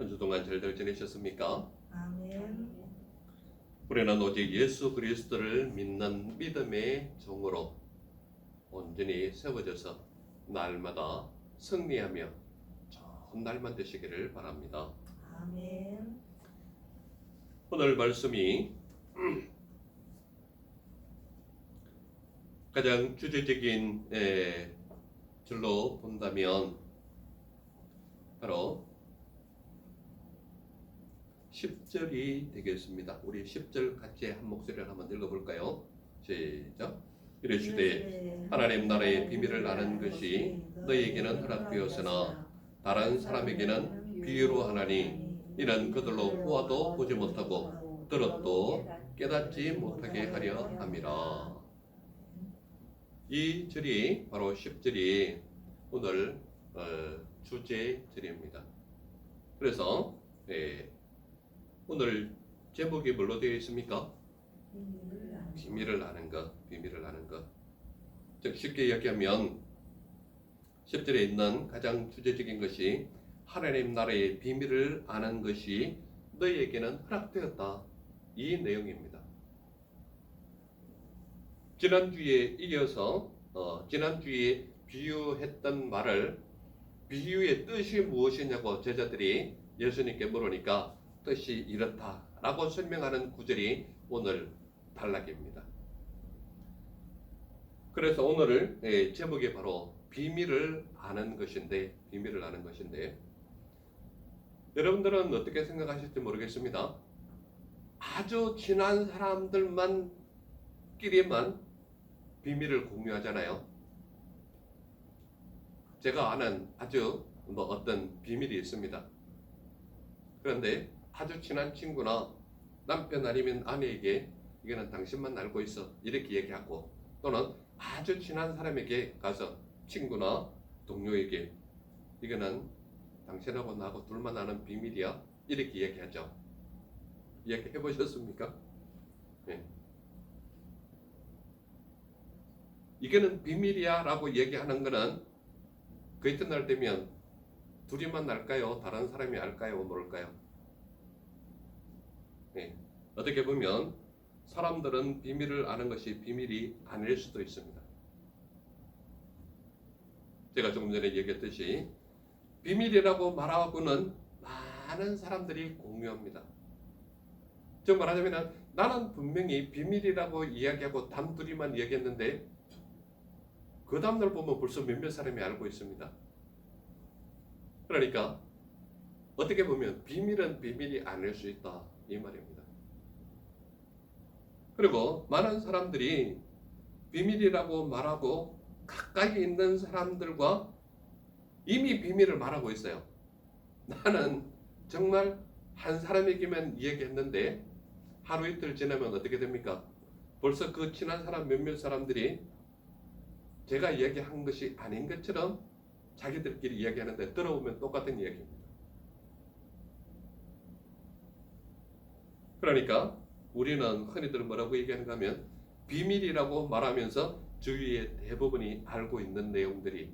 한 주 동안 잘들 지내셨습니까? 아멘. 우리는 오직 예수 그리스도를 믿는 믿음의 종으로 온전히 세워져서 날마다 승리하며 좋은 날만 되시기를 바랍니다. 아멘. 오늘 말씀이 가장 주제적인 줄로 본다면 바로 10절이 되겠습니다. 우리 10절 같이 한 목소리를 한번 읽어볼까요? 시작. 이르시되 하나님 나라의 비밀을 아는 것이 너희에게는 허락되었으나 다른 사람에게는 비유로 하나니 이는 그들로 보아도 보지 못하고 들어도 깨닫지 못하게 하려 함이라. 이 절이 바로 10절이 오늘 주제절입니다. 그래서 오늘 제목이 뭘로 되어 있습니까? 비밀을 아는 것, 비밀을 아는 것. 즉 쉽게 이야기하면 10절에 있는 가장 주제적인 것이 하나님 나라의 비밀을 아는 것이 너희에게는 허락되었다. 이 내용입니다. 지난주에 이어서 지난주에 비유했던 말을 비유의 뜻이 무엇이냐고 제자들이 예수님께 물으니까 뜻이 이렇다라고 설명하는 구절이 오늘 단락입니다. 그래서 오늘 제목이 바로 비밀을 아는 것인데, 비밀을 아는 것인데, 여러분들은 어떻게 생각하실지 모르겠습니다. 아주 친한 사람들만 끼리만 비밀을 공유하잖아요. 제가 아는 아주 어떤 비밀이 있습니다. 그런데 아주 친한 친구나 남편 아니면 아내에게 이거는 당신만 알고 있어 이렇게 얘기하고, 또는 아주 친한 사람에게 가서 친구나 동료에게 이거는 당신하고 나하고 둘만 아는 비밀이야 이렇게 얘기하죠. 이야기 해보셨습니까? 네. 이거는 비밀이야 라고 얘기하는 거는 그 이튿날 되면 둘이만 알까요? 다른 사람이 알까요? 모를까요? 네. 어떻게 보면 사람들은 비밀을 아는 것이 비밀이 아닐 수도 있습니다. 제가 조금 전에 얘기했듯이 비밀이라고 말하고는 많은 사람들이 공유합니다. 즉 말하자면 나는 분명히 비밀이라고 이야기하고 단둘이만 얘기했는데 그 다음날 보면 벌써 몇몇 사람이 알고 있습니다. 그러니까 어떻게 보면 비밀은 비밀이 아닐 수 있다 이 말입니다. 그리고 많은 사람들이 비밀이라고 말하고 가까이 있는 사람들과 이미 비밀을 말하고 있어요. 나는 정말 한 사람에게만 이야기했는데 하루 이틀 지나면 어떻게 됩니까? 벌써 그 친한 사람 몇몇 사람들이 제가 이야기한 것이 아닌 것처럼 자기들끼리 이야기하는데 들어보면 똑같은 이야기입니다. 그러니까 우리는 흔히들 뭐라고 얘기하는가 하면 비밀이라고 말하면서 주위의 대부분이 알고 있는 내용들이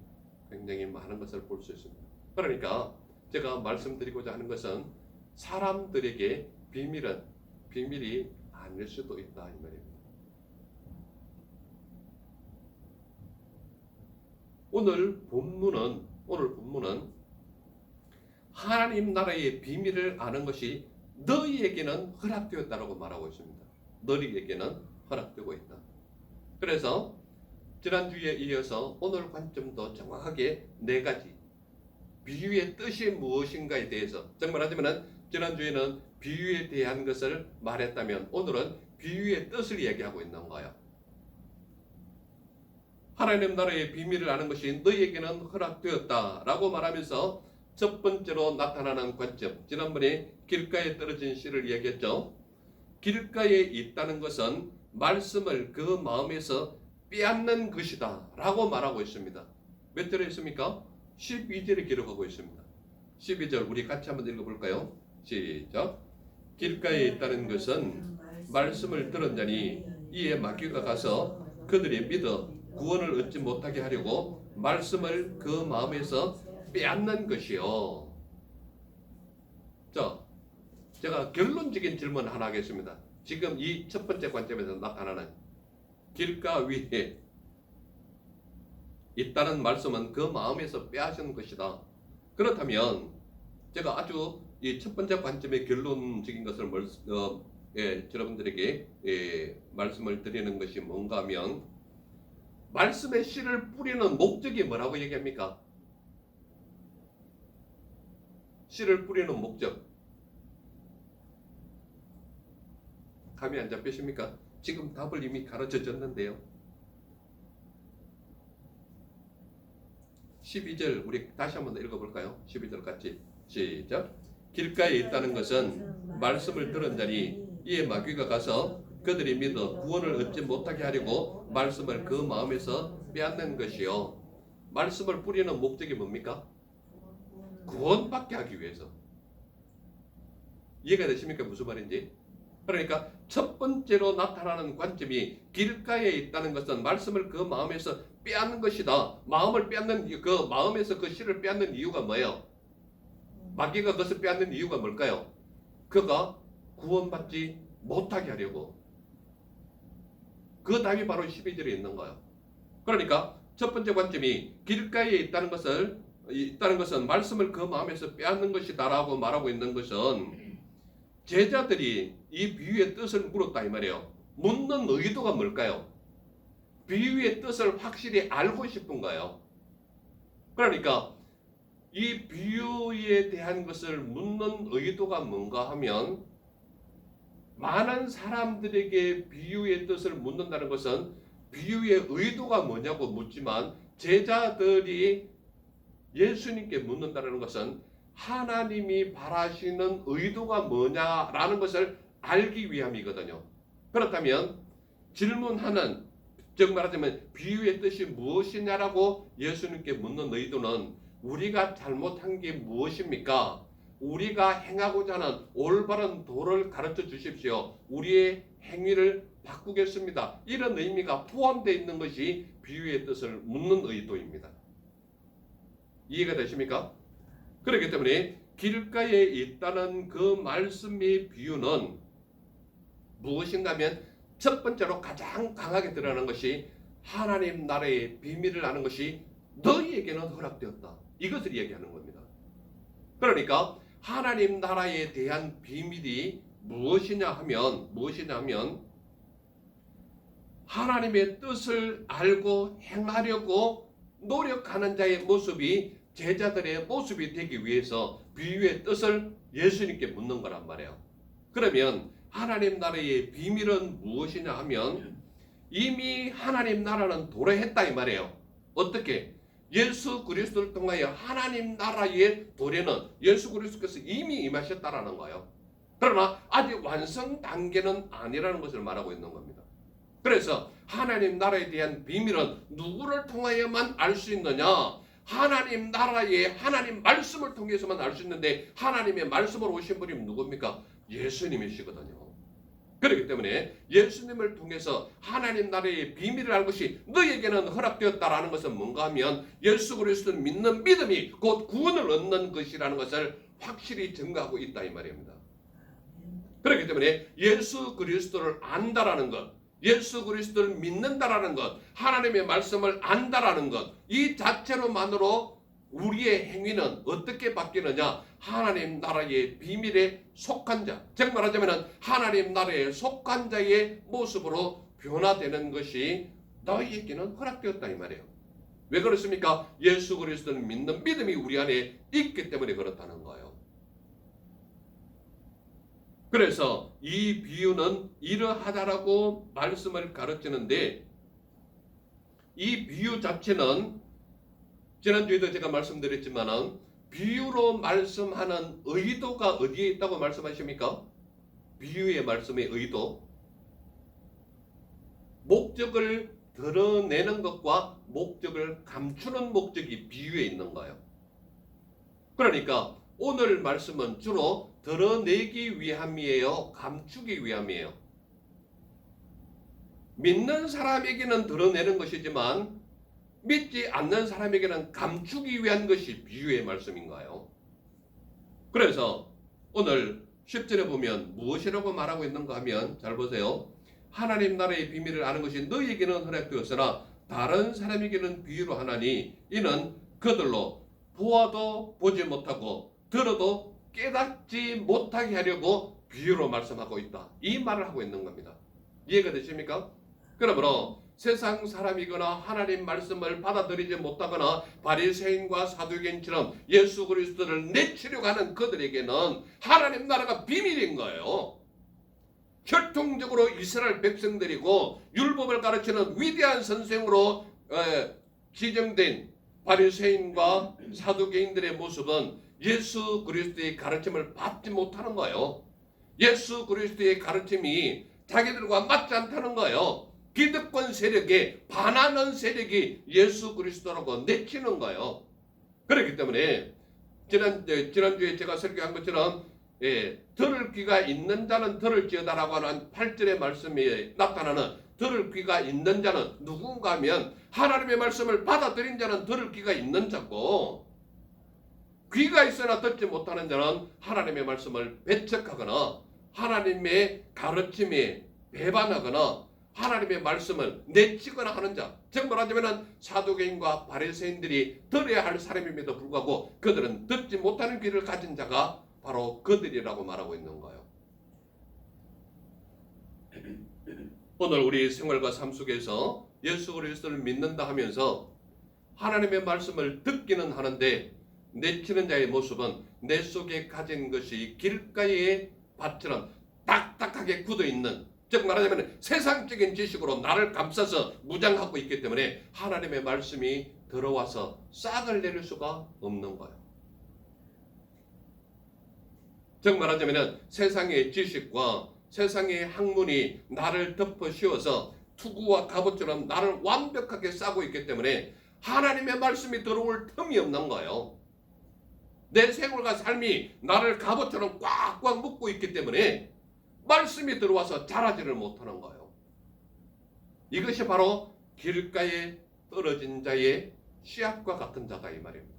굉장히 많은 것을 볼 수 있습니다. 그러니까 제가 말씀드리고자 하는 것은 사람들에게 비밀은 비밀이 아닐 수도 있다 이 말입니다. 오늘 본문은 하나님 나라의 비밀을 아는 것이 너희에게는 허락되었다라고 말하고 있습니다. 너희에게는 허락되고 있다. 그래서 지난주에 이어서 오늘 관점도 정확하게 네 가지 비유의 뜻이 무엇인가에 대해서, 정말 하자면 지난주에는 비유에 대한 것을 말했다면 오늘은 비유의 뜻을 얘기하고 있는 거예요. 하나님 나라의 비밀을 아는 것이 너희에게는 허락되었다라고 말하면서 첫 번째로 나타나는 관점, 지난번에 길가에 떨어진 씨를 얘기했죠. 길가에 있다는 것은 말씀을 그 마음에서 빼앗는 것이다 라고 말하고 있습니다. 몇 절에 있습니까? 12절에 기록하고 있습니다. 12절 우리 같이 한번 읽어볼까요? 시작. 길가에 있다는 것은 말씀을 들은 자니 이에 마귀가 가서 그들이 믿어 구원을 얻지 못하게 하려고 말씀을 그 마음에서 빼앗는 것이요. 자, 제가 결론적인 질문 하나 하겠습니다. 지금 이 첫 번째 관점에서 나타나는 길가 위에 있다는 말씀은 그 마음에서 빼앗은 것이다. 그렇다면 제가 아주 이 첫 번째 관점의 결론적인 것을 여러분들에게 말씀을 드리는 것이 뭔가 하면 말씀의 씨를 뿌리는 목적이 뭐라고 얘기합니까? 씨를 뿌리는 목적. 감이 안 잡히십니까? 지금 답을 이미 가르쳐 줬는데요. 12절 우리 다시 한번 읽어볼까요? 12절 같이 시작. 길가에 있다는 것은 말씀을 들은 자니 이에 마귀가 가서 그들이 믿어 구원을 얻지 못하게 하려고 말씀을 그 마음에서 빼앗는 것이요. 말씀을 뿌리는 목적이 뭡니까? 구원받게 하기 위해서. 이해가 되십니까? 무슨 말인지? 그러니까 첫 번째로 나타나는 관점이 길가에 있다는 것은 말씀을 그 마음에서 빼앗는 것이다. 마음을 빼앗는 그 마음에서 그 씨를 빼앗는 이유가 뭐예요? 마귀가 그것을 빼앗는 이유가 뭘까요? 그가 구원받지 못하게 하려고. 그 답이 바로 12절에 있는 거예요. 그러니까 첫 번째 관점이 길가에 있다는 것은 말씀을 그 마음에서 빼앗는 것이다라고 말하고 있는 것은 제자들이 이 비유의 뜻을 물었다 이 말이에요. 묻는 의도가 뭘까요? 비유의 뜻을 확실히 알고 싶은 거예요. 그러니까 이 비유에 대한 것을 묻는 의도가 뭔가 하면 많은 사람들에게 비유의 뜻을 묻는다는 것은 비유의 의도가 뭐냐고 묻지만 제자들이 예수님께 묻는다는 것은 하나님이 바라시는 의도가 뭐냐라는 것을 알기 위함이거든요. 그렇다면 질문하는, 즉 말하자면 비유의 뜻이 무엇이냐라고 예수님께 묻는 의도는 우리가 잘못한 게 무엇입니까? 우리가 행하고자 하는 올바른 도를 가르쳐 주십시오. 우리의 행위를 바꾸겠습니다. 이런 의미가 포함되어 있는 것이 비유의 뜻을 묻는 의도입니다. 이해가 되십니까? 그렇기 때문에 길가에 있다는 그 말씀의 비유는 무엇인가 하면 첫 번째로 가장 강하게 드러나는 것이 하나님 나라의 비밀을 아는 것이 너희에게는 허락되었다. 이것을 얘기하는 겁니다. 그러니까 하나님 나라에 대한 비밀이 무엇이냐 하면 하나님의 뜻을 알고 행하려고 노력하는 자의 모습이 제자들의 모습이 되기 위해서 비유의 뜻을 예수님께 묻는 거란 말이에요. 그러면 하나님 나라의 비밀은 무엇이냐 하면 이미 하나님 나라는 도래했다 이 말이에요. 어떻게? 예수 그리스도를 통하여 하나님 나라의 도래는 예수 그리스도께서 이미 임하셨다라는 거예요. 그러나 아직 완성 단계는 아니라는 것을 말하고 있는 겁니다. 그래서 하나님 나라에 대한 비밀은 누구를 통하여만 알 수 있느냐? 하나님 나라의 하나님 말씀을 통해서만 알 수 있는데 하나님의 말씀으로 오신 분이 누굽니까? 예수님이시거든요. 그렇기 때문에 예수님을 통해서 하나님 나라의 비밀을 알 것이 너에게는 허락되었다라는 것은 뭔가 하면 예수 그리스도를 믿는 믿음이 곧 구원을 얻는 것이라는 것을 확실히 증거하고 있다 이 말입니다. 그렇기 때문에 예수 그리스도를 안다라는 것, 예수 그리스도를 믿는다라는 것, 하나님의 말씀을 안다라는 것, 이 자체로만으로 우리의 행위는 어떻게 바뀌느냐? 하나님 나라의 비밀에 속한 자, 즉 말하자면 하나님 나라에 속한 자의 모습으로 변화되는 것이 너희에게는 허락되었다 이 말이에요. 왜 그렇습니까? 예수 그리스도를 믿는 믿음이 우리 안에 있기 때문에 그렇다는 거예요. 그래서 이 비유는 이러하다라고 말씀을 가르치는데 이 비유 자체는 지난주에도 제가 말씀드렸지만은 비유로 말씀하는 의도가 어디에 있다고 말씀하십니까? 비유의 말씀의 의도. 목적을 드러내는 것과 목적을 감추는 목적이 비유에 있는 거예요. 그러니까 오늘 말씀은 주로 드러내기 위함이에요? 감추기 위함이에요? 믿는 사람에게는 드러내는 것이지만 믿지 않는 사람에게는 감추기 위한 것이 비유의 말씀인가요? 그래서 오늘 10절에 보면 무엇이라고 말하고 있는가 하면 잘 보세요. 하나님 나라의 비밀을 아는 것이 너희에게는 허락되었으나 다른 사람에게는 비유로 하나니 이는 그들로 보아도 보지 못하고 들어도 깨닫지 못하게 하려고 비유로 말씀하고 있다. 이 말을 하고 있는 겁니다. 이해가 되십니까? 그러므로 세상 사람이거나 하나님 말씀을 받아들이지 못하거나 바리새인과 사두개인처럼 예수 그리스도를 내치려고 하는 그들에게는 하나님 나라가 비밀인 거예요. 혈통적으로 이스라엘 백성들이고 율법을 가르치는 위대한 선생으로 지정된 바리새인과 사두개인들의 모습은 예수 그리스도의 가르침을 받지 못하는 거예요. 예수 그리스도의 가르침이 자기들과 맞지 않다는 거예요. 기득권 세력에 반하는 세력이 예수 그리스도라고 내치는 거예요. 그렇기 때문에 지난주에 제가 설교한 것처럼 들을 귀가 있는 자는 들을지어다라고 하는 8절의 말씀이 나타나는 들을 귀가 있는 자는 누군가 하면 하나님의 말씀을 받아들인 자는 들을 귀가 있는 자고, 귀가 있으나 듣지 못하는 자는 하나님의 말씀을 배척하거나 하나님의 가르침에 배반하거나 하나님의 말씀을 내치거나 하는 자, 즉 말하자면 사두개인과 바리새인들이 들어야 할 사람임에도 불구하고 그들은 듣지 못하는 귀를 가진 자가 바로 그들이라고 말하고 있는 거예요. 오늘 우리 생활과 삶 속에서 예수 그리스도를 믿는다 하면서 하나님의 말씀을 듣기는 하는데 내치는 자의 모습은 내 속에 가진 것이 길가의 밭처럼 딱딱하게 굳어있는, 즉 말하자면 세상적인 지식으로 나를 감싸서 무장하고 있기 때문에 하나님의 말씀이 들어와서 싹을 내릴 수가 없는 거예요. 즉 말하자면 세상의 지식과 세상의 학문이 나를 덮어 씌워서 투구와 갑옷처럼 나를 완벽하게 싸고 있기 때문에 하나님의 말씀이 들어올 틈이 없는 거예요. 내 생활과 삶이 나를 갑옷처럼 꽉꽉 묶고 있기 때문에 말씀이 들어와서 자라지를 못하는 거예요. 이것이 바로 길가에 떨어진 자의 씨앗과 같은 자다 이 말입니다.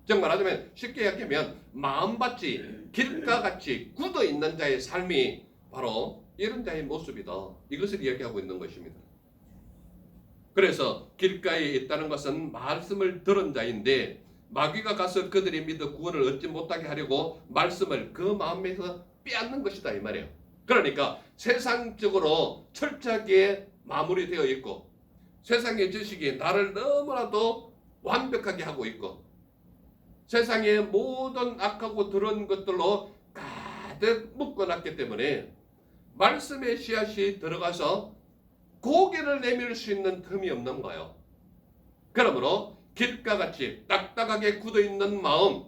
즉 말하자면 쉽게 얘기하면 마음밭이 길가같이 굳어있는 자의 삶이 바로 이런 자의 모습이다. 이것을 이야기하고 있는 것입니다. 그래서 길가에 있다는 것은 말씀을 들은 자인데 마귀가 가서 그들이 믿어 구원을 얻지 못하게 하려고 말씀을 그 마음에서 빼앗는 것이다 이 말이에요. 그러니까 세상적으로 철저하게 마무리되어 있고 세상의 지식이 나를 너무나도 완벽하게 하고 있고 세상의 모든 악하고 더러운 것들로 가득 묶어놨기 때문에 말씀의 씨앗이 들어가서 고개를 내밀 수 있는 틈이 없는 거예요. 그러므로 길가같이 딱딱하게 굳어있는 마음,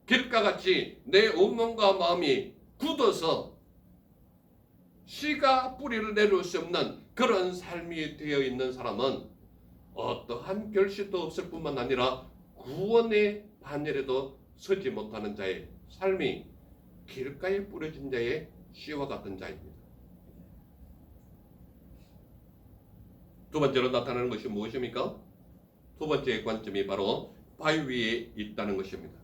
길가같이 내 온몸과 마음이 굳어서 씨가 뿌리를 내릴 수 없는 그런 삶이 되어 있는 사람은 어떠한 결실도 없을 뿐만 아니라 구원의 반열에도 서지 못하는 자의 삶이 길가에 뿌려진 자의 씨와 같은 자입니다. 두 번째로 나타나는 것이 무엇입니까? 두 번째 관점이 바로 바위 위에 있다는 것입니다.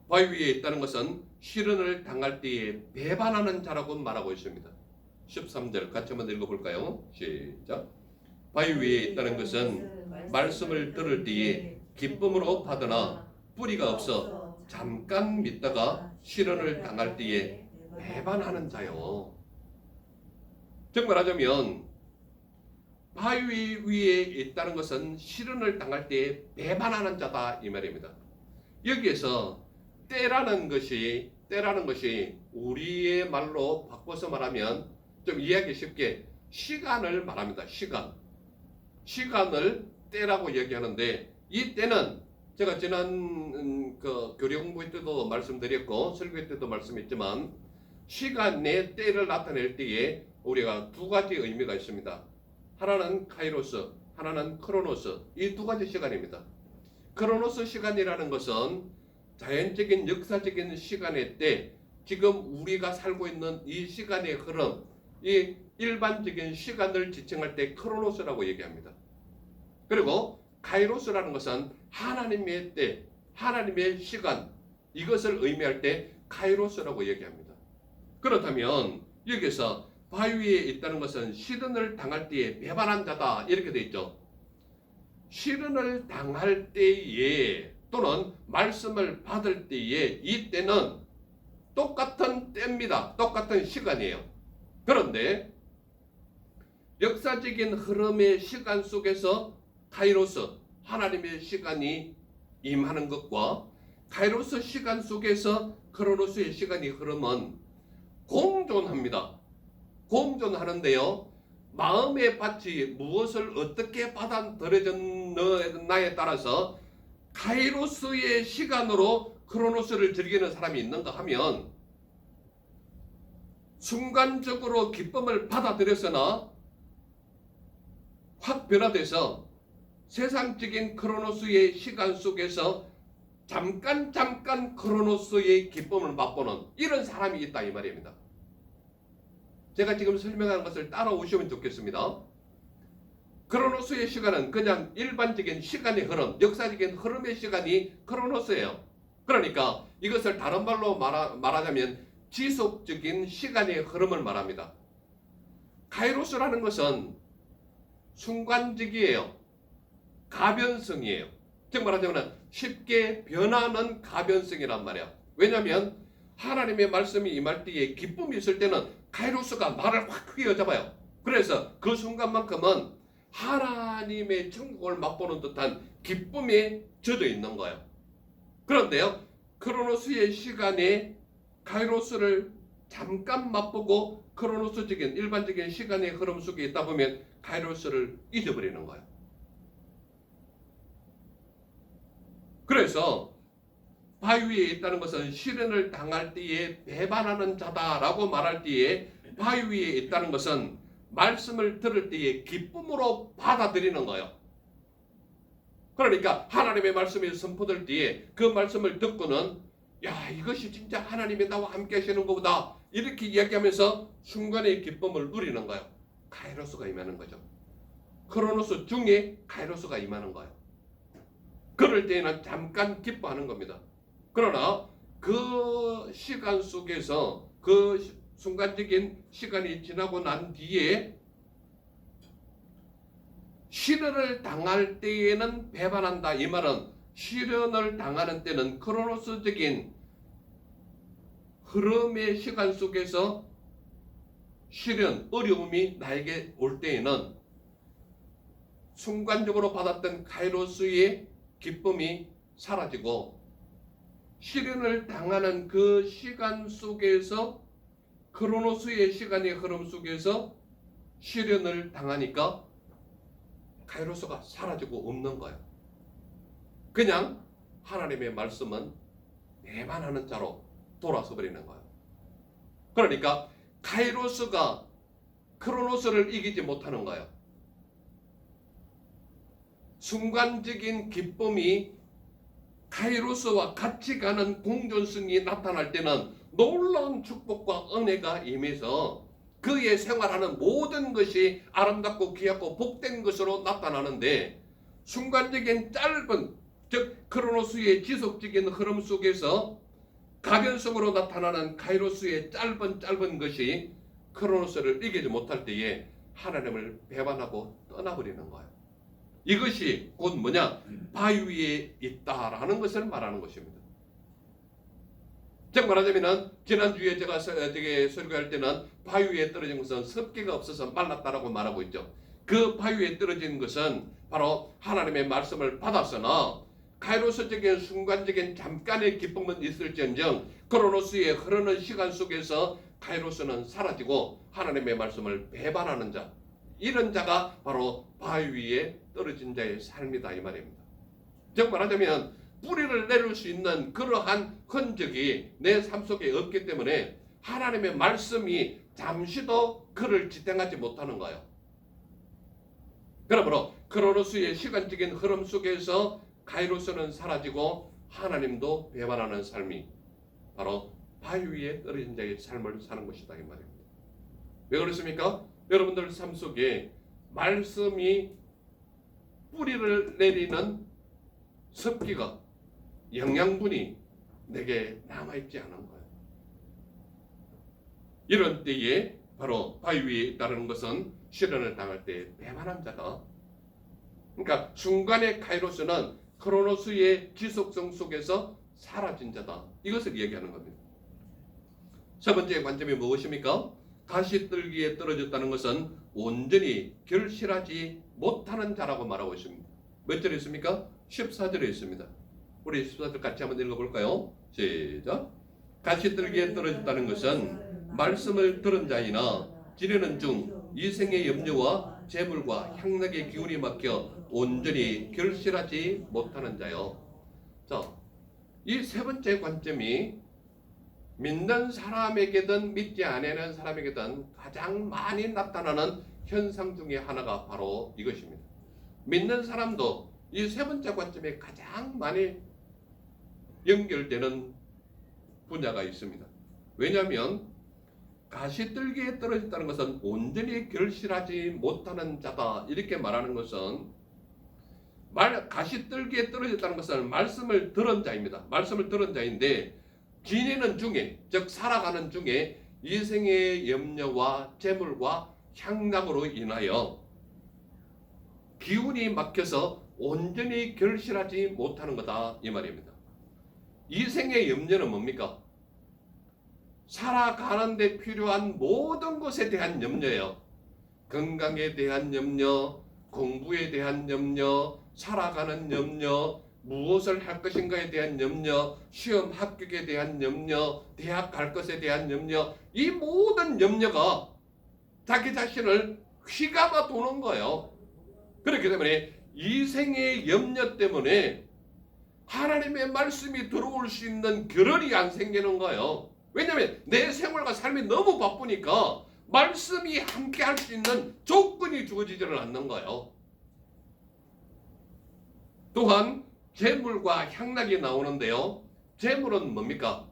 바위 위에 있다는 것은 시련을 당할 때에 배반하는 자라고 말하고 있습니다. 13절 같이 한번 읽어볼까요? 시작. 바위 위에 있다는 것은 말씀을 들을 때에 기쁨으로 받으나 뿌리가 없어 잠깐 믿다가 시련을 당할 때에 배반하는 자요. 즉 말하자면 바위 위에 있다는 것은 시련을 당할 때에 배반하는 자다 이 말입니다. 여기에서 때라는 것이 우리의 말로 바꿔서 말하면 좀 이해하기 쉽게 시간을 말합니다. 시간을 때라고 얘기하는데 이 때는 제가 지난 교리 공부 때도 말씀드렸고 설교 때도 말씀했지만 시간의 때를 나타낼 때에 우리가 두 가지 의미가 있습니다. 하나는 카이로스, 하나는 크로노스. 이 두 가지 시간입니다. 크로노스 시간이라는 것은 자연적인 역사적인 시간의 때, 지금 우리가 살고 있는 이 시간의 흐름, 이 일반적인 시간을 지칭할 때 크로노스라고 얘기합니다. 그리고 카이로스라는 것은 하나님의 때, 하나님의 시간, 이것을 의미할 때 카이로스라고 얘기합니다. 그렇다면 여기서 바위 위에 있다는 것은 시련을 당할 때에 배반한 자다 이렇게 돼 있죠. 시련을 당할 때에 또는 말씀을 받을 때에 이 때는 똑같은 때입니다. 똑같은 시간이에요. 그런데 역사적인 흐름의 시간 속에서 카이로스 하나님의 시간이 임하는 것과 카이로스 시간 속에서 크로노스의 시간이 흐름은 공존합니다. 공존하는데요. 마음의 밭이 무엇을 어떻게 받아들여졌나에 따라서 카이로스의 시간으로 크로노스를 즐기는 사람이 있는가 하면 순간적으로 기쁨을 받아들였으나 확 변화돼서 세상적인 크로노스의 시간 속에서 잠깐 크로노스의 기쁨을 맛보는 이런 사람이 있다 이 말입니다. 제가 지금 설명하는 것을 따라오시면 좋겠습니다. 크로노스의 시간은 그냥 일반적인 시간의 흐름, 역사적인 흐름의 시간이 크로노스예요. 그러니까 이것을 다른 말로 말하자면 지속적인 시간의 흐름을 말합니다. 카이로스라는 것은 순간적이에요. 가변성이에요. 즉 말하자면 쉽게 변하는 가변성이란 말이야. 왜냐하면 하나님의 말씀이 임할 때에 기쁨이 있을 때는 카이로스가 말을 확 휘어잡아요. 그래서 그 순간만큼은 하나님의 천국을 맛보는 듯한 기쁨에 젖어 있는 거예요. 그런데요, 크로노스의 시간에 카이로스를 잠깐 맛보고 크로노스적인 일반적인 시간의 흐름 속에 있다 보면 카이로스를 잊어버리는 거예요. 그래서 바위 위에 있다는 것은 시련을 당할 때에 배반하는 자다라고 말할 때에 바위 위에 있다는 것은 말씀을 들을 때에 기쁨으로 받아들이는 거예요. 그러니까 하나님의 말씀이 선포될 때에 그 말씀을 듣고는 야, 이것이 진짜 하나님이 나와 함께 하시는 것보다 이렇게 이야기하면서 순간의 기쁨을 누리는 거예요. 카이로스가 임하는 거죠. 크로노스 중에 카이로스가 임하는 거예요. 그럴 때에는 잠깐 기뻐하는 겁니다. 그러나 그 시간 속에서 그 순간적인 시간이 지나고 난 뒤에 시련을 당할 때에는 배반한다. 이 말은 시련을 당하는 때는 크로노스적인 흐름의 시간 속에서 시련, 어려움이 나에게 올 때에는 순간적으로 받았던 카이로스의 기쁨이 사라지고 시련을 당하는 그 시간 속에서 크로노스의 시간의 흐름 속에서 시련을 당하니까 카이로스가 사라지고 없는 거예요. 그냥 하나님의 말씀은 배반하는 자로 돌아서 버리는 거예요. 그러니까 카이로스가 크로노스를 이기지 못하는 거예요. 순간적인 기쁨이 카이로스와 같이 가는 공존성이 나타날 때는 놀라운 축복과 은혜가 임해서 그의 생활하는 모든 것이 아름답고 귀하고 복된 것으로 나타나는데 순간적인 짧은 즉 크로노스의 지속적인 흐름 속에서 가변성으로 나타나는 카이로스의 짧은 것이 크로노스를 이기지 못할 때에 하나님을 배반하고 떠나버리는 거예요. 이것이 곧 뭐냐? 바위 위에 있다라는 것을 말하는 것입니다. 즉 말하자면 지난주에 제가 설교할 때는 바위 위에 떨어진 것은 습기가 없어서 말랐다라고 말하고 있죠. 그 바위 위에 떨어진 것은 바로 하나님의 말씀을 받았으나 카이로스적인 순간적인 잠깐의 기쁨은 있을지언정 크로노스의 흐르는 시간 속에서 카이로스는 사라지고 하나님의 말씀을 배반하는 자, 이런 자가 바로 바위 위에 떨어진 자의 삶이다 이 말입니다. 즉 말하자면 뿌리를 내릴 수 있는 그러한 흔적이 내 삶 속에 없기 때문에 하나님의 말씀이 잠시도 그를 지탱하지 못하는 거예요. 그러므로 크로노스의 시간적인 흐름 속에서 카이로스는 사라지고 하나님도 배반하는 삶이 바로 바위 위에 떨어진 자의 삶을 사는 것이다 이 말입니다. 왜 그렇습니까? 여러분들 삶 속에 말씀이 뿌리를 내리는 습기가 영양분이 내게 남아있지 않은 거예요. 이런 때에 바로 바위 위에 있다는 것은 실현을 당할 때 배반한 자다. 그러니까 순간의 카이로스는 크로노스의 지속성 속에서 사라진 자다. 이것을 얘기하는 겁니다. 세 번째 관점이 무엇입니까? 가시떨기에 떨어졌다는 것은 온전히 결실하지 못하는 자라고 말하고 있습니다. 몇 절에 있습니까? 14절에 있습니다. 우리 14절 같이 한번 읽어볼까요? 시작. 가시떨기에 떨어졌다는 것은 말씀을 들은 자이나 지내는 중 이생의 염려와 재물과 향락의 기운이 막혀 온전히 결실하지 못하는 자요. 자, 이 세 번째 관점이 믿는 사람에게든 믿지 않는 사람에게든 가장 많이 나타나는 현상 중에 하나가 바로 이것입니다. 믿는 사람도 이 세 번째 관점에 가장 많이 연결되는 분야가 있습니다. 왜냐하면 가시떨기에 떨어졌다는 것은 온전히 결실하지 못하는 자다. 이렇게 말하는 것은 가시떨기에 떨어졌다는 것은 말씀을 들은 자입니다. 말씀을 들은 자인데 지내는 중에, 즉 살아가는 중에 이생의 염려와 재물과 향락으로 인하여 기운이 막혀서 온전히 결실하지 못하는 거다. 이 말입니다. 이생의 염려는 뭡니까? 살아가는 데 필요한 모든 것에 대한 염려예요. 건강에 대한 염려, 공부에 대한 염려, 살아가는 염려, 무엇을 할 것인가에 대한 염려, 시험 합격에 대한 염려, 대학 갈 것에 대한 염려, 이 모든 염려가 자기 자신을 휘감아 도는 거예요. 그렇기 때문에 이생의 염려 때문에 하나님의 말씀이 들어올 수 있는 겨를이 안 생기는 거예요. 왜냐하면 내 생활과 삶이 너무 바쁘니까 말씀이 함께 할 수 있는 조건이 주어지지를 않는 거예요. 또한 재물과 향락이 나오는데요. 재물은 뭡니까?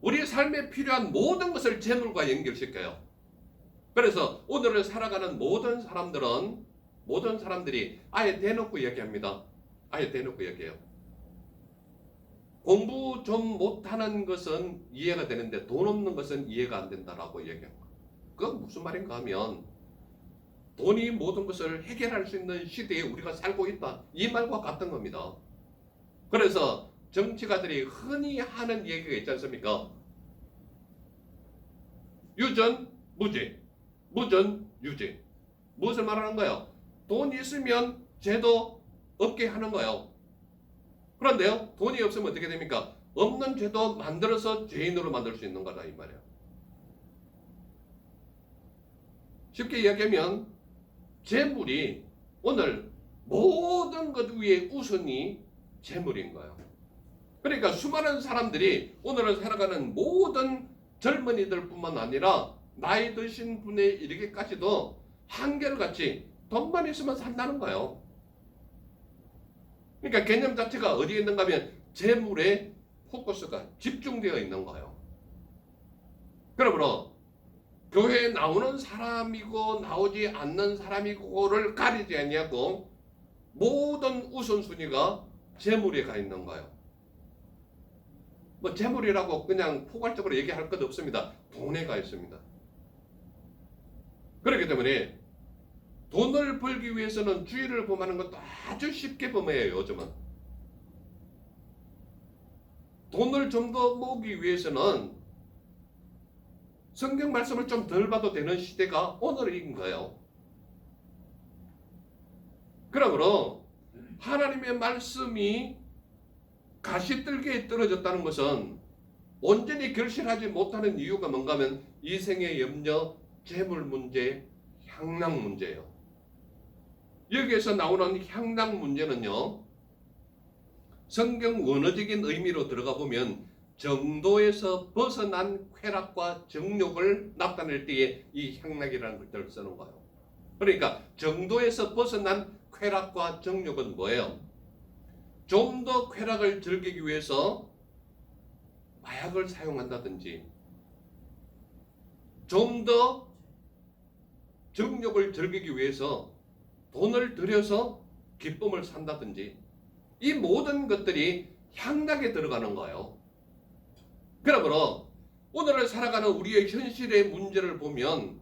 우리 삶에 필요한 모든 것을 재물과 연결시켜요. 그래서 오늘을 살아가는 모든 사람들이 아예 대놓고 얘기합니다. 아예 대놓고 얘기해요. 공부 좀 못하는 것은 이해가 되는데 돈 없는 것은 이해가 안 된다라고 얘기해요. 그건 무슨 말인가 하면 돈이 모든 것을 해결할 수 있는 시대에 우리가 살고 있다. 이 말과 같은 겁니다. 그래서 정치가들이 흔히 하는 얘기가 있지 않습니까? 유전, 무죄. 무전, 유죄. 무엇을 말하는 거예요? 돈 있으면 죄도 없게 하는 거예요. 그런데요, 돈이 없으면 어떻게 됩니까? 없는 죄도 만들어서 죄인으로 만들 수 있는 거다 이 말이에요. 쉽게 이야기하면 재물이 오늘 모든 것 위에 우선이 재물인 거예요. 그러니까 수많은 사람들이 오늘을 살아가는 모든 젊은이들 뿐만 아니라 나이 드신 분에 이르기까지도 한결같이 돈만 있으면 산다는 거예요. 그러니까 개념 자체가 어디에 있는가 하면 재물에 포커스가 집중되어 있는 거예요. 그러므로 교회에 나오는 사람이고 나오지 않는 사람이고를 가리지 아니하고 모든 우선순위가 재물에 가 있는 거예요. 뭐 재물이라고 그냥 포괄적으로 얘기할 것 없습니다. 돈에 가 있습니다. 그렇기 때문에 돈을 벌기 위해서는 주의를 범하는 것도 아주 쉽게 범해요. 요즘은 돈을 좀 더 모으기 위해서는 성경 말씀을 좀 덜 봐도 되는 시대가 오늘인 거예요. 그러므로 하나님의 말씀이 가시떨기에 떨어졌다는 것은 온전히 결실하지 못하는 이유가 뭔가 하면 이생의 염려, 재물 문제, 향락 문제예요. 여기에서 나오는 향락 문제는요, 성경 원어적인 의미로 들어가 보면 정도에서 벗어난 쾌락과 정욕을 나타낼 때에 이 향락이라는 글자를 쓰는 거예요. 그러니까 정도에서 벗어난 쾌락과 정욕은 뭐예요? 좀 더 쾌락을 즐기기 위해서 마약을 사용한다든지, 좀 더 정욕을 즐기기 위해서 돈을 들여서 기쁨을 산다든지, 이 모든 것들이 향락에 들어가는 거예요. 그러므로 오늘을 살아가는 우리의 현실의 문제를 보면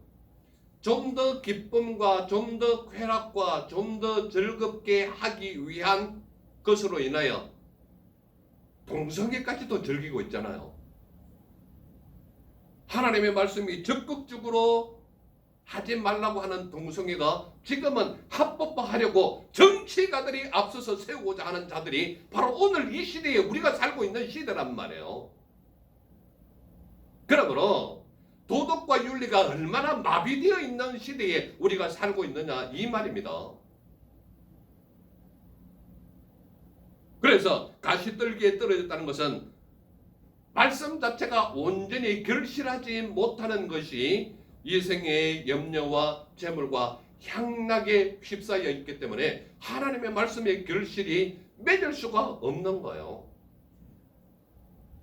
좀 더 기쁨과 좀 더 쾌락과 좀 더 즐겁게 하기 위한 것으로 인하여 동성애까지도 즐기고 있잖아요. 하나님의 말씀이 적극적으로 하지 말라고 하는 동성애가 지금은 합법화하려고 정치가들이 앞서서 세우고자 하는 자들이 바로 오늘 이 시대에 우리가 살고 있는 시대란 말이에요. 그러므로 도덕과 윤리가 얼마나 마비되어 있는 시대에 우리가 살고 있느냐 이 말입니다. 그래서 가시떨기에 떨어졌다는 것은 말씀 자체가 온전히 결실하지 못하는 것이 이 생애의 염려와 재물과 향락에 휩싸여 있기 때문에 하나님의 말씀의 결실이 맺을 수가 없는 거예요.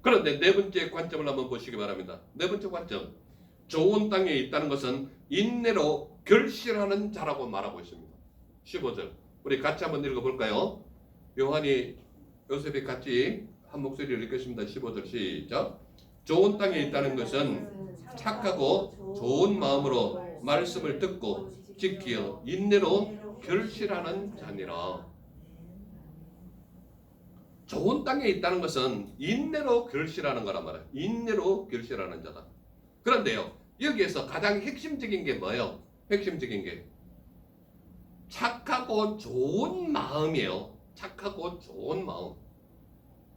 그런데 네 번째 관점을 한번 보시기 바랍니다. 네 번째 관점, 좋은 땅에 있다는 것은 인내로 결실하는 자라고 말하고 있습니다. 15절 우리 같이 한번 읽어볼까요? 요셉이 같이 한 목소리를 읽겠습니다. 15절 시작. 좋은 땅에 있다는 것은 착하고 좋은 마음으로 말씀을 듣고 지키어 인내로 결실하는 자니라. 좋은 땅에 있다는 것은 인내로 결실하는 거란 말이에요. 인내로 결실하는 자다. 그런데요, 여기에서 가장 핵심적인 게 뭐예요? 핵심적인 게 착하고 좋은 마음이에요. 착하고 좋은 마음.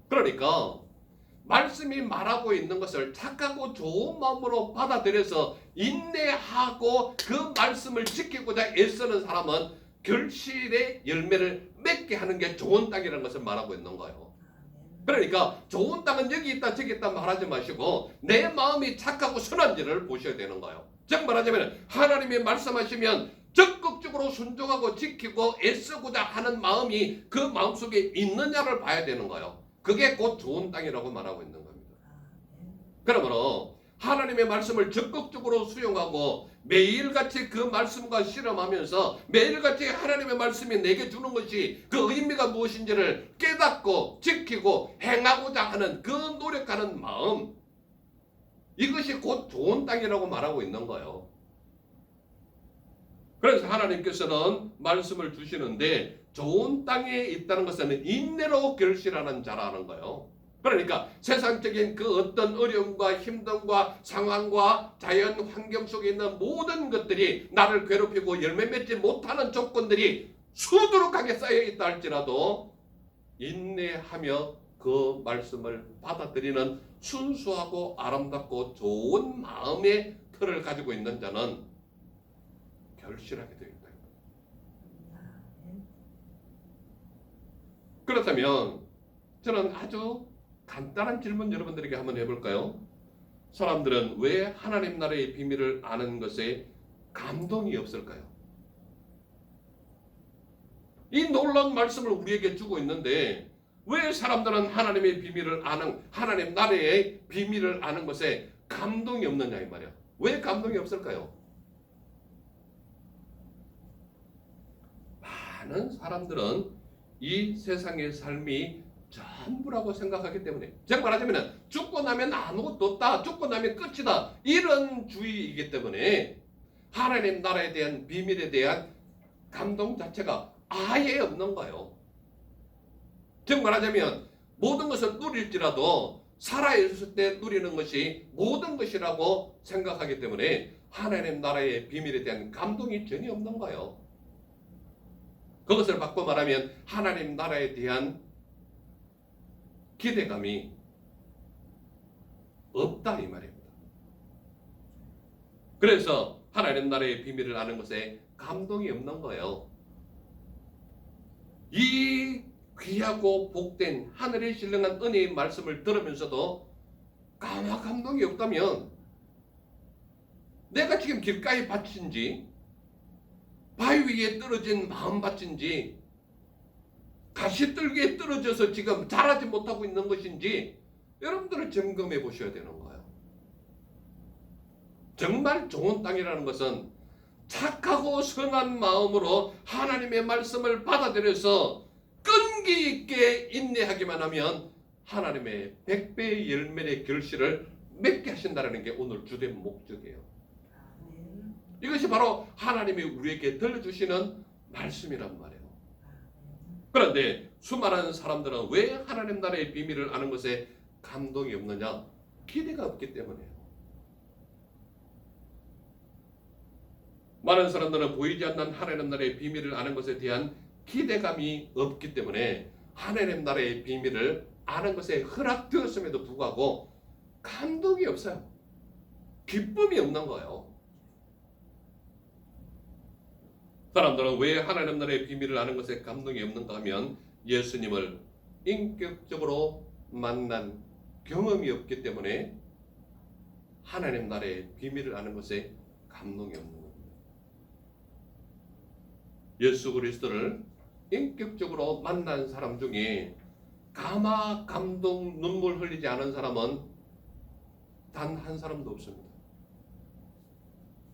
그러니까 말씀이 말하고 있는 것을 착하고 좋은 마음으로 받아들여서 인내하고 그 말씀을 지키고자 애쓰는 사람은 결실의 열매를 맺게 하는 게 좋은 땅이라는 것을 말하고 있는 거예요. 그러니까 좋은 땅은 여기 있다 저기 있다 말하지 마시고 내 마음이 착하고 선한지를 보셔야 되는 거예요. 즉 말하자면 하나님이 말씀하시면 적극적으로 순종하고 지키고 애쓰고자 하는 마음이 그 마음속에 있느냐를 봐야 되는 거예요. 그게 곧 좋은 땅이라고 말하고 있는 겁니다. 그러므로 하나님의 말씀을 적극적으로 수용하고 매일같이 그 말씀과 실험하면서 매일같이 하나님의 말씀이 내게 주는 것이 그 의미가 무엇인지를 깨닫고 지키고 행하고자 하는 그 노력하는 마음, 이것이 곧 좋은 땅이라고 말하고 있는 거예요. 그래서 하나님께서는 말씀을 주시는데 좋은 땅에 있다는 것은 인내로 결실하는 자라는 거예요. 그러니까 세상적인 그 어떤 어려움과 힘듦과 상황과 자연 환경 속에 있는 모든 것들이 나를 괴롭히고 열매 맺지 못하는 조건들이 수두룩하게 쌓여 있다 할지라도 인내하며 그 말씀을 받아들이는 순수하고 아름답고 좋은 마음의 틀을 가지고 있는 자는 결실하게 되어 있다. 그렇다면 저는 아주 간단한 질문 여러분들에게 한번 해볼까요? 사람들은 왜 하나님 나라의 비밀을 아는 것에 감동이 없을까요? 이 놀라운 말씀을 우리에게 주고 있는데 왜 사람들은 하나님의 비밀을 아는, 하나님 나라의 비밀을 아는 것에 감동이 없느냐 이 말이야. 왜 감동이 없을까요? 많은 사람들은 이 세상의 삶이 전부라고 생각하기 때문에, 즉 말하자면 죽고 나면 아무것도 없다, 죽고 나면 끝이다, 이런 주의이기 때문에 하나님 나라에 대한 비밀에 대한 감동 자체가 아예 없는 거예요. 즉 말하자면 모든 것을 누릴지라도 살아있을 때 누리는 것이 모든 것이라고 생각하기 때문에 하나님 나라의 비밀에 대한 감동이 전혀 없는 거예요. 그것을 바꿔 말하면 하나님 나라에 대한 기대감이 없다 이 말입니다. 그래서 하나님 나라의 비밀을 아는 것에 감동이 없는 거예요. 이 귀하고 복된 하늘에 신령한 은혜의 말씀을 들으면서도 감동이 없다면 내가 지금 길가의 밭인지 바위 위에 떨어진 마음밭인지 가시떨기에 떨어져서 지금 자라지 못하고 있는 것인지 여러분들은 점검해 보셔야 되는 거예요. 정말 좋은 땅이라는 것은 착하고 선한 마음으로 하나님의 말씀을 받아들여서 끈기 있게 인내하기만 하면 하나님의 100배의 열매의 결실을 맺게 하신다는 게 오늘 주된 목적이에요. 아멘. 이것이 바로 하나님이 우리에게 들려주시는 말씀이란 말이에요. 그런데 수많은 사람들은 왜 하나님 나라의 비밀을 아는 것에 감동이 없느냐? 기대가 없기 때문이에요. 많은 사람들은 보이지 않는 하나님 나라의 비밀을 아는 것에 대한 기대감이 없기 때문에 하나님 나라의 비밀을 아는 것에 허락되었음에도 불구하고 감동이 없어요. 기쁨이 없는 거예요. 사람들은 왜 하나님 나라의 비밀을 아는 것에 감동이 없는가 하면 예수님을 인격적으로 만난 경험이 없기 때문에 하나님 나라의 비밀을 아는 것에 감동이 없는 겁니다. 예수 그리스도를 인격적으로 만난 사람 중에 가마, 감동, 눈물 흘리지 않은 사람은 단 한 사람도 없습니다.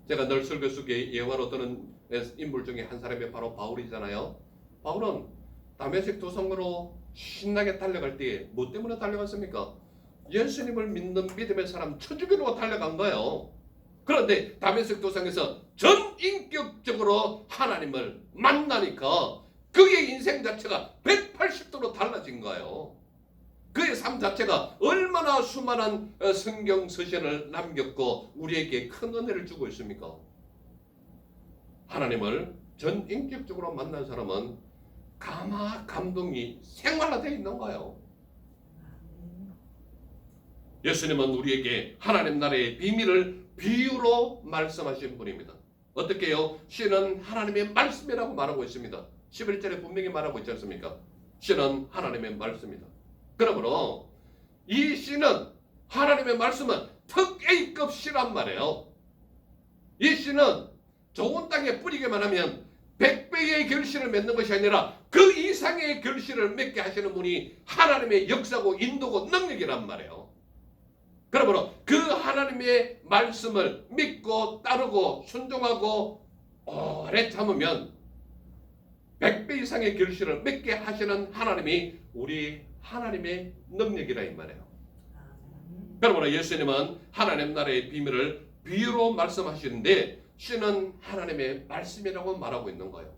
제가 늘 설교 속에 예화로 드는 인물 중에 한 사람이 바로 바울이잖아요. 바울은 다메섹 도성으로 신나게 달려갈 때에 뭐 때문에 달려갔습니까? 예수님을 믿는 믿음의 사람 쳐주기로 달려간 거예요. 그런데 다메섹 도성에서 전인격적으로 하나님을 만나니까 그의 인생 자체가 180도로 달라진 거예요. 그의 삶 자체가 얼마나 수많은 성경 서신을 남겼고 우리에게 큰 은혜를 주고 있습니까? 하나님을 전인격적으로 만난 사람은 가마 감동이 생활화되어 있는 거예요. 예수님은 우리에게 하나님 나라의 비밀을 비유로 말씀하신 분입니다. 어떻게 해요? 씨는 하나님의 말씀이라고 말하고 있습니다. 11절에 분명히 말하고 있지 않습니까? 씨는 하나님의 말씀이다. 그러므로 이 씨는 하나님의 말씀은 특 A급 씨란 말이에요. 이 씨는 좋은 땅에 뿌리기만 하면 100배의 결실을 맺는 것이 아니라 그 이상의 결실을 맺게 하시는 분이 하나님의 역사고 인도고 능력이란 말이에요. 그러므로 그 하나님의 말씀을 믿고 따르고 순종하고 오래 참으면 100배 이상의 결실을 맺게 하시는 하나님이 우리 하나님의 능력이라 이 말이에요. 그러므로 예수님은 하나님 나라의 비밀을 비유로 말씀하시는데 씨는 하나님의 말씀이라고 말하고 있는 거예요.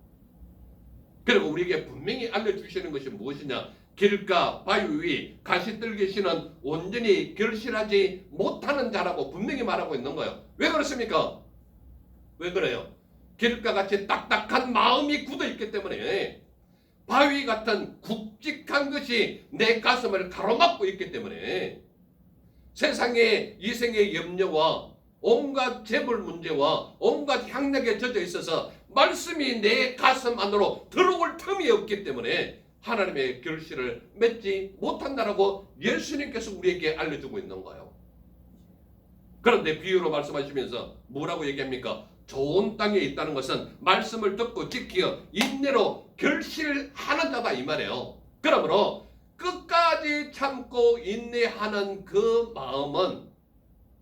그리고 우리에게 분명히 알려주시는 것이 무엇이냐? 길가 바위 위 가시떨기 씨는 온전히 결실하지 못하는 자라고 분명히 말하고 있는 거예요. 왜 그렇습니까? 왜 그래요? 길가같이 딱딱한 마음이 굳어있기 때문에 바위 같은 굵직한 것이 내 가슴을 가로막고 있기 때문에 세상의 이생의 염려와 온갖 재물 문제와 온갖 향락에 젖어 있어서 말씀이 내 가슴 안으로 들어올 틈이 없기 때문에 하나님의 결실을 맺지 못한다라고 예수님께서 우리에게 알려주고 있는 거예요. 그런데 비유로 말씀하시면서 뭐라고 얘기합니까? 좋은 땅에 있다는 것은 말씀을 듣고 지키어 인내로 결실하는 자다 이 말이에요. 그러므로 끝까지 참고 인내하는 그 마음은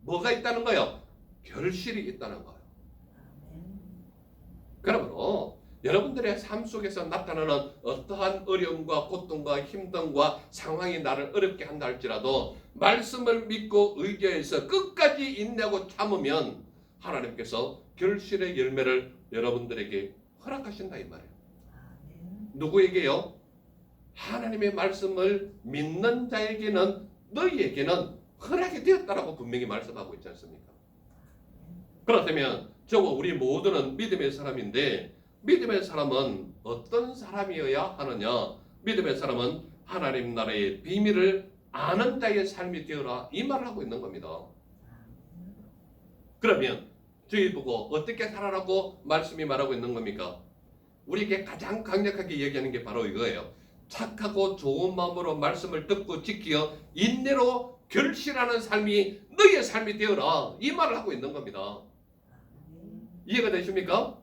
뭐가 있다는 거예요? 결실이 있다는 거예요. 그러므로 여러분들의 삶 속에서 나타나는 어떠한 어려움과 고통과 힘듦과 상황이 나를 어렵게 한다 할지라도 말씀을 믿고 의지해서 끝까지 인내하고 참으면 하나님께서 결실의 열매를 여러분들에게 허락하신다 이 말이에요. 누구에게요? 하나님의 말씀을 믿는 자에게는 너희에게는 허락이 되었다라고 분명히 말씀하고 있지 않습니까? 그렇다면 저와 우리 모두는 믿음의 사람인데 믿음의 사람은 어떤 사람이어야 하느냐? 믿음의 사람은 하나님 나라의 비밀을 아는 자의 삶이 되어라 이 말을 하고 있는 겁니다. 그러면 저희 보고 어떻게 살아라고 말씀이 말하고 있는 겁니까? 우리에게 가장 강력하게 얘기하는 게 바로 이거예요. 착하고 좋은 마음으로 말씀을 듣고 지키어 인내로 결실하는 삶이 너희의 삶이 되어라 이 말을 하고 있는 겁니다. 이해가 되십니까?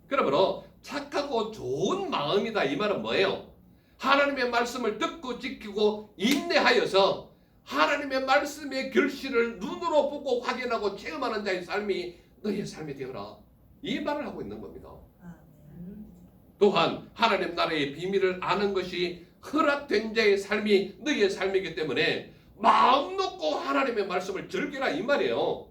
그러므로 착하고 좋은 마음이다 이 말은 뭐예요? 하나님의 말씀을 듣고 지키고 인내하여서 하나님의 말씀의 결실을 눈으로 보고 확인하고 체험하는 자의 삶이 너희의 삶이 되어라 이 말을 하고 있는 겁니다. 또한 하나님 나라의 비밀을 아는 것이 허락된 자의 삶이 너희의 삶이기 때문에 마음 놓고 하나님의 말씀을 즐기라 이 말이에요.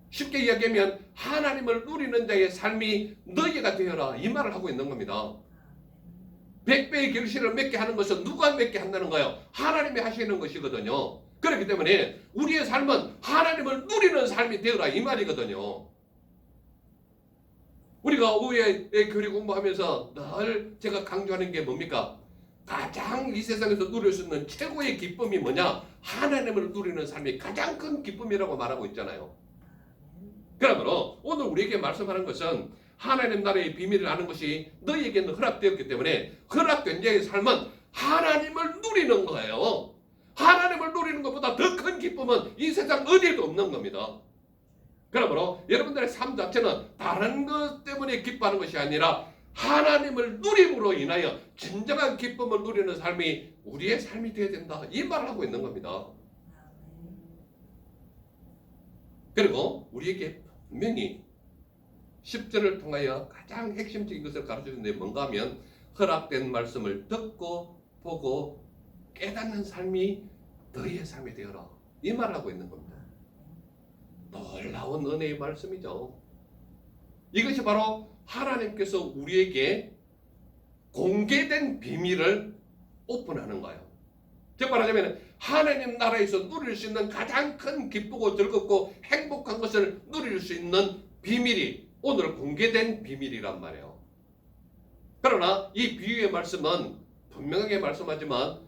쉽게 이야기하면 하나님을 누리는 자의 삶이 너희가 되어라 이 말을 하고 있는 겁니다. 100배의 결실을 맺게 하는 것은 누가 맺게 한다는 거예요? 하나님이 하시는 것이거든요. 그렇기 때문에 우리의 삶은 하나님을 누리는 삶이 되어라 이 말이거든요. 우리가 오후에 교리 공부하면서 늘 제가 강조하는 게 뭡니까? 가장 이 세상에서 누릴 수 있는 최고의 기쁨이 뭐냐? 하나님을 누리는 삶이 가장 큰 기쁨이라고 말하고 있잖아요. 그러므로 오늘 우리에게 말씀하는 것은 하나님 나라의 비밀을 아는 것이 너희에게는 허락되었기 때문에 허락된 자의 삶은 하나님을 누리는 거예요. 하나님을 누리는 것보다 더 큰 기쁨은 이 세상 어디에도 없는 겁니다. 그러므로 여러분들의 삶 자체는 다른 것 때문에 기뻐하는 것이 아니라 하나님을 누림으로 인하여 진정한 기쁨을 누리는 삶이 우리의 삶이 되어야 된다. 이 말을 하고 있는 겁니다. 그리고 우리에게 분명히 10절을 통하여 가장 핵심적인 것을 가르쳐주는데 뭔가 하면 허락된 말씀을 듣고 보고 깨닫는 삶이 너희의 삶이 되어라. 이 말을 하고 있는 겁니다. 놀라운 은혜의 말씀이죠. 이것이 바로 하나님께서 우리에게 공개된 비밀을 오픈하는 거예요. 즉 말하자면 하나님 나라에서 누릴 수 있는 가장 큰 기쁘고 즐겁고 행복한 것을 누릴 수 있는 비밀이 오늘 공개된 비밀이란 말이에요. 그러나 이 비유의 말씀은 분명하게 말씀하지만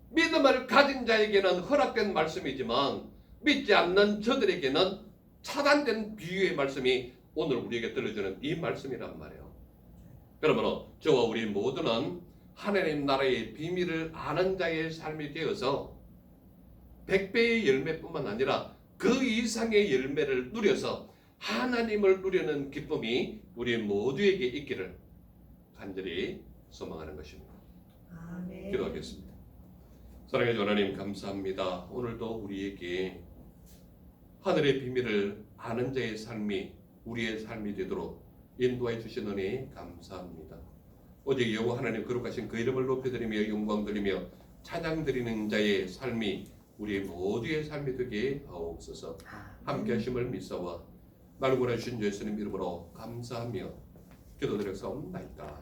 믿음을 가진 자에게는 허락된 말씀이지만 믿지 않는 저들에게는 차단된 비유의 말씀이 오늘 우리에게 들려주는 이 말씀이란 말이에요. 그러므로 저와 우리 모두는 하나님 나라의 비밀을 아는 자의 삶이 되어서 100배의 열매뿐만 아니라 그 이상의 열매를 누려서 하나님을 누리는 기쁨이 우리 모두에게 있기를 간절히 소망하는 것입니다. 아멘. 기도하겠습니다. 사랑의 주 하나님 감사합니다. 오늘도 우리에게 하늘의 비밀을 아는 자의 삶이 우리의 삶이 되도록 인도해 주신 은혜 감사합니다. 오직 여호와 하나님 거룩하신 그 이름을 높여드리며 영광 드리며 찬양 드리는 자의 삶이 우리 모두의 삶이 되게 하옵소서. 함께 하심을 믿사와 말고나 주신 예수님 이름으로 감사하며 기도드렸사옵나이다.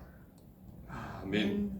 아멘.